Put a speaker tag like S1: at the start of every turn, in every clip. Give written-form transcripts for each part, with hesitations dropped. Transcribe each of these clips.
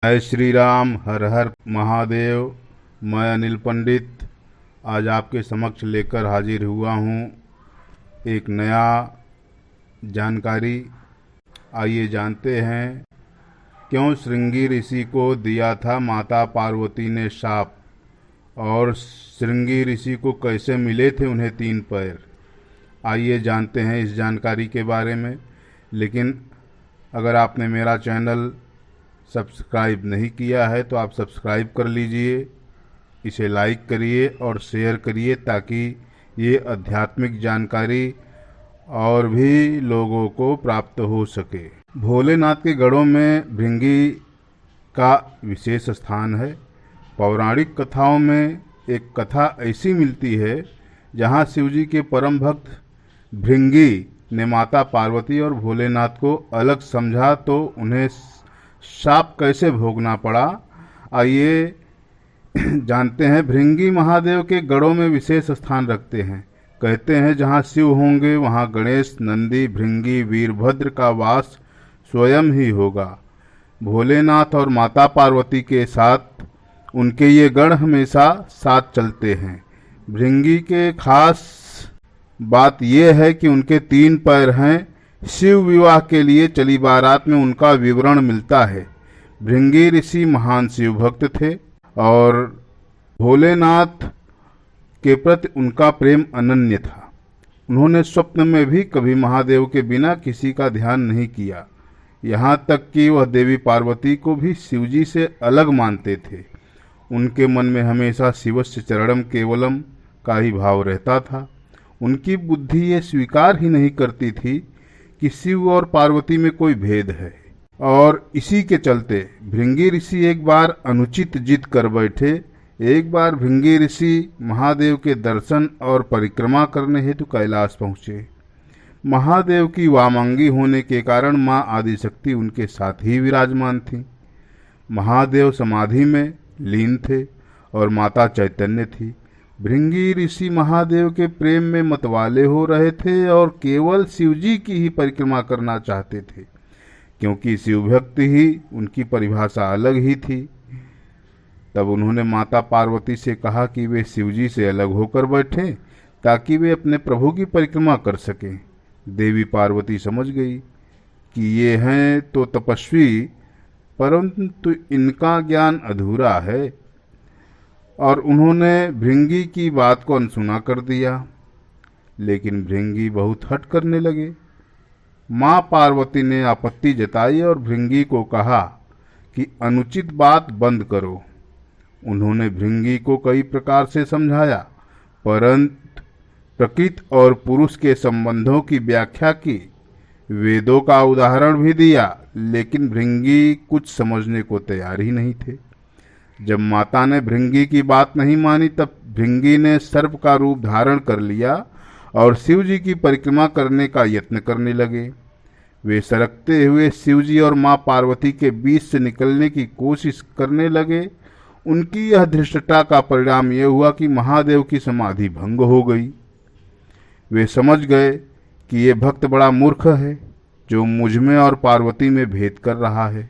S1: जय श्री राम। हर हर महादेव। मैं अनिल पंडित आज आपके समक्ष लेकर हाजिर हुआ हूँ एक नया जानकारी। आइए जानते हैं क्यों श्रृंगी ऋषि को दिया था माता पार्वती ने शाप, और श्रृंगी ऋषि को कैसे मिले थे उन्हें 3 पैर। आइए जानते हैं इस जानकारी के बारे में। लेकिन अगर आपने मेरा चैनल सब्सक्राइब नहीं किया है तो आप सब्सक्राइब कर लीजिए, इसे लाइक करिए और शेयर करिए ताकि ये आध्यात्मिक जानकारी और भी लोगों को प्राप्त हो सके। भोलेनाथ के गढ़ों में भृंगी का विशेष स्थान है। पौराणिक कथाओं में एक कथा ऐसी मिलती है जहाँ शिवजी के परम भक्त भृंगी ने माता पार्वती और भोलेनाथ को अलग समझा तो उन्हें शाप कैसे भोगना पड़ा। आइए जानते हैं। भृंगी महादेव के गढ़ों में विशेष स्थान रखते हैं। कहते हैं जहाँ शिव होंगे वहाँ गणेश, नंदी, भृंगी, वीरभद्र का वास स्वयं ही होगा। भोलेनाथ और माता पार्वती के साथ उनके ये गढ़ हमेशा साथ चलते हैं। भृंगी के खास बात यह है कि उनके 3 पैर हैं। शिव विवाह के लिए चली बारात में उनका विवरण मिलता है। भृंगी ऋषि महान शिव भक्त थे और भोलेनाथ के प्रति उनका प्रेम अनन्य था। उन्होंने स्वप्न में भी कभी महादेव के बिना किसी का ध्यान नहीं किया, यहाँ तक कि वह देवी पार्वती को भी शिवजी से अलग मानते थे। उनके मन में हमेशा शिवस्य चरणम केवलम का ही भाव रहता था। उनकी बुद्धि ये स्वीकार ही नहीं करती थी कि शिव और पार्वती में कोई भेद है। और इसी के चलते भृंगी ऋषि एक बार अनुचित जिद कर बैठे। एक बार भृंगी ऋषि महादेव के दर्शन और परिक्रमा करने हेतु कैलाश पहुँचे। महादेव की वामांगी होने के कारण माँ आदिशक्ति उनके साथ ही विराजमान थी। महादेव समाधि में लीन थे और माता चैतन्य थी। भृंगी ऋषि महादेव के प्रेम में मतवाले हो रहे थे और केवल शिवजी की ही परिक्रमा करना चाहते थे, क्योंकि शिव भक्ति ही उनकी परिभाषा अलग ही थी। तब उन्होंने माता पार्वती से कहा कि वे शिवजी से अलग होकर बैठें ताकि वे अपने प्रभु की परिक्रमा कर सकें। देवी पार्वती समझ गई कि ये हैं तो तपस्वी, परंतु इनका ज्ञान अधूरा है, और उन्होंने भृंगी की बात को अनसुना कर दिया। लेकिन भृंगी बहुत हठ करने लगे। माँ पार्वती ने आपत्ति जताई और भृंगी को कहा कि अनुचित बात बंद करो। उन्होंने भृंगी को कई प्रकार से समझाया, परंतु प्रकृति और पुरुष के संबंधों की व्याख्या की, वेदों का उदाहरण भी दिया, लेकिन भृंगी कुछ समझने को तैयार ही नहीं थे। जब माता ने भृंगी की बात नहीं मानी तब भृंगी ने सर्प का रूप धारण कर लिया और शिवजी की परिक्रमा करने का यत्न करने लगे। वे सरकते हुए शिवजी और माँ पार्वती के बीच से निकलने की कोशिश करने लगे। उनकी यह धृष्टता का परिणाम यह हुआ कि महादेव की समाधि भंग हो गई। वे समझ गए कि ये भक्त बड़ा मूर्ख है जो मुझमें और पार्वती में भेद कर रहा है।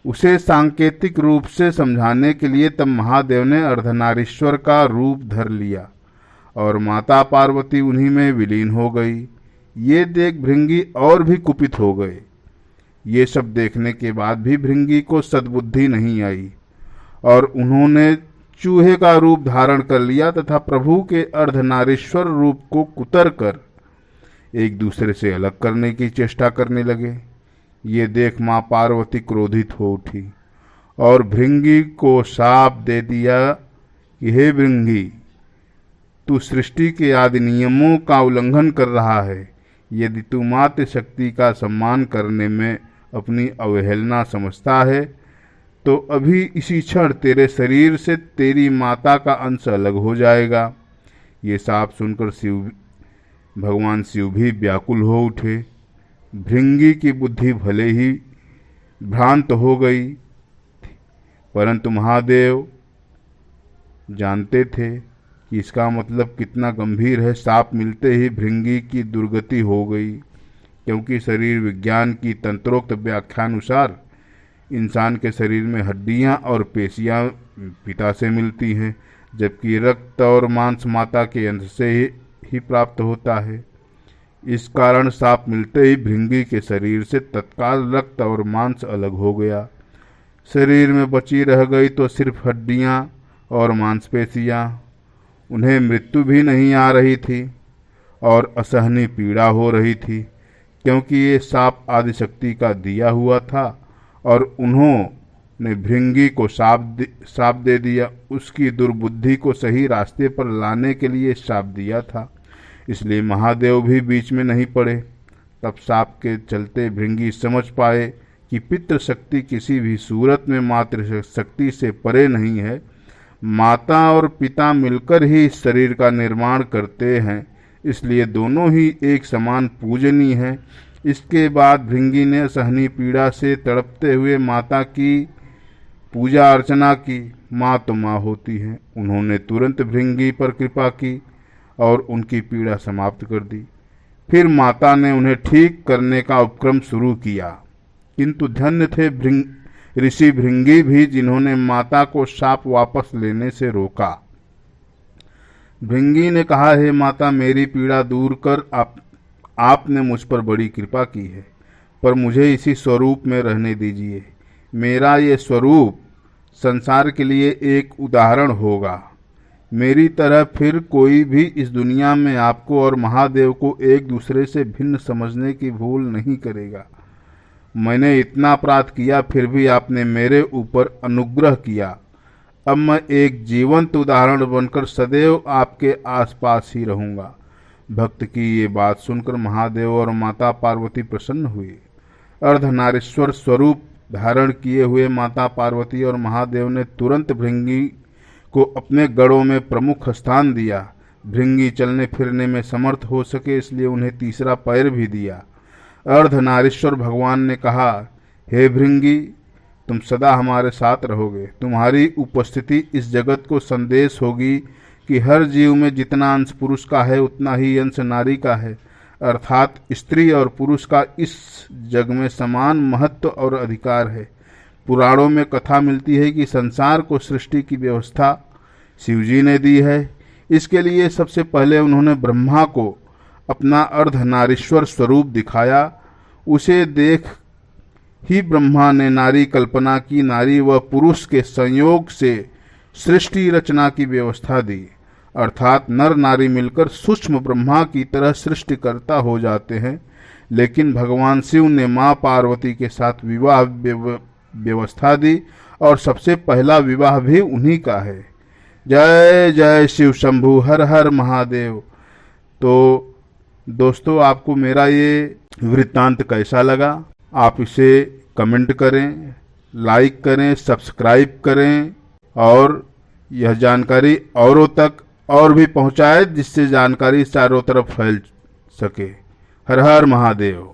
S1: उसे सांकेतिक रूप से समझाने के लिए तब महादेव ने अर्धनारीश्वर का रूप धर लिया और माता पार्वती उन्हीं में विलीन हो गई। ये देख भृंगी और भी कुपित हो गए। ये सब देखने के बाद भी भृंगी को सद्बुद्धि नहीं आई और उन्होंने चूहे का रूप धारण कर लिया तथा प्रभु के अर्धनारीश्वर रूप को कुतर कर एक दूसरे से अलग करने की चेष्टा करने लगे। ये देख माँ पार्वती क्रोधित हो उठी और भृंगी को शाप दे दिया कि हे भृंगी, तू सृष्टि के आदि नियमों का उल्लंघन कर रहा है। यदि तू मातृ शक्ति का सम्मान करने में अपनी अवहेलना समझता है तो अभी इसी क्षण तेरे शरीर से तेरी माता का अंश अलग हो जाएगा। ये शाप सुनकर भगवान शिव भी व्याकुल हो उठे। भृंगी की बुद्धि भले ही भ्रांत हो गई, परंतु महादेव जानते थे कि इसका मतलब कितना गंभीर है। शाप मिलते ही भृंगी की दुर्गति हो गई, क्योंकि शरीर विज्ञान की तंत्रोक्त व्याख्यानुसार इंसान के शरीर में हड्डियां और पेशियां पिता से मिलती हैं, जबकि रक्त और मांस माता के अंश से ही प्राप्त होता है। इस कारण साप मिलते ही भृंगी के शरीर से तत्काल रक्त और मांस अलग हो गया। शरीर में बची रह गई तो सिर्फ हड्डियां और मांसपेशियां। उन्हें मृत्यु भी नहीं आ रही थी और असहनीय पीड़ा हो रही थी, क्योंकि ये साप आदिशक्ति का दिया हुआ था और उन्होंने भृंगी को शाप दे दिया। उसकी दुर्बुद्धि को सही रास्ते पर लाने के लिए शाप दिया था, इसलिए महादेव भी बीच में नहीं पड़े। तब साप के चलते भृंगी समझ पाए कि पितृशक्ति किसी भी सूरत में मातृशक्ति से परे नहीं है। माता और पिता मिलकर ही इस शरीर का निर्माण करते हैं, इसलिए दोनों ही एक समान पूजनीय हैं। इसके बाद भृंगी ने असहनीय पीड़ा से तड़पते हुए माता की पूजा अर्चना की। माँ तो माँ होती है। उन्होंने तुरंत भृंगी पर कृपा की और उनकी पीड़ा समाप्त कर दी। फिर माता ने उन्हें ठीक करने का उपक्रम शुरू किया, किंतु धन्य थे ऋषि भृंगी भी, जिन्होंने माता को शाप वापस लेने से रोका। भृंगी ने कहा, हे माता, मेरी पीड़ा दूर कर आपने मुझ पर बड़ी कृपा की है, पर मुझे इसी स्वरूप में रहने दीजिए। मेरा ये स्वरूप संसार के लिए एक उदाहरण होगा। मेरी तरह फिर कोई भी इस दुनिया में आपको और महादेव को एक दूसरे से भिन्न समझने की भूल नहीं करेगा। मैंने इतना अपराध किया, फिर भी आपने मेरे ऊपर अनुग्रह किया। अब मैं एक जीवंत उदाहरण बनकर सदैव आपके आसपास ही रहूंगा। भक्त की ये बात सुनकर महादेव और माता पार्वती प्रसन्न हुए। अर्धनारीश्वर स्वरूप धारण किए हुए माता पार्वती और महादेव ने तुरंत भृंगी को अपने गढ़ों में प्रमुख स्थान दिया। भृंगी चलने फिरने में समर्थ हो सके, इसलिए उन्हें तीसरा पैर भी दिया। अर्धनारीश्वर भगवान ने कहा, हे भृंगी, तुम सदा हमारे साथ रहोगे। तुम्हारी उपस्थिति इस जगत को संदेश होगी कि हर जीव में जितना अंश पुरुष का है उतना ही अंश नारी का है, अर्थात स्त्री और पुरुष का इस जग में समान महत्व और अधिकार है। पुराणों में कथा मिलती है कि संसार को सृष्टि की व्यवस्था शिवजी ने दी है। इसके लिए सबसे पहले उन्होंने ब्रह्मा को अपना अर्धनारीश्वर स्वरूप दिखाया। उसे देख ही ब्रह्मा ने नारी कल्पना की। नारी व पुरुष के संयोग से सृष्टि रचना की व्यवस्था दी, अर्थात नर नारी मिलकर सूक्ष्म ब्रह्मा की तरह सृष्टिकर्ता हो जाते हैं। लेकिन भगवान शिव ने मां पार्वती के साथ विवाह व्यवस्था दी और सबसे पहला विवाह भी उन्हीं का है। जय जय शिव शंभू, हर हर महादेव। तो दोस्तों, आपको मेरा ये वृत्तांत कैसा लगा? आप इसे कमेंट करें, लाइक करें, सब्सक्राइब करें और यह जानकारी औरों तक और भी पहुंचाए, जिससे जानकारी चारों तरफ फैल सके। हर हर महादेव।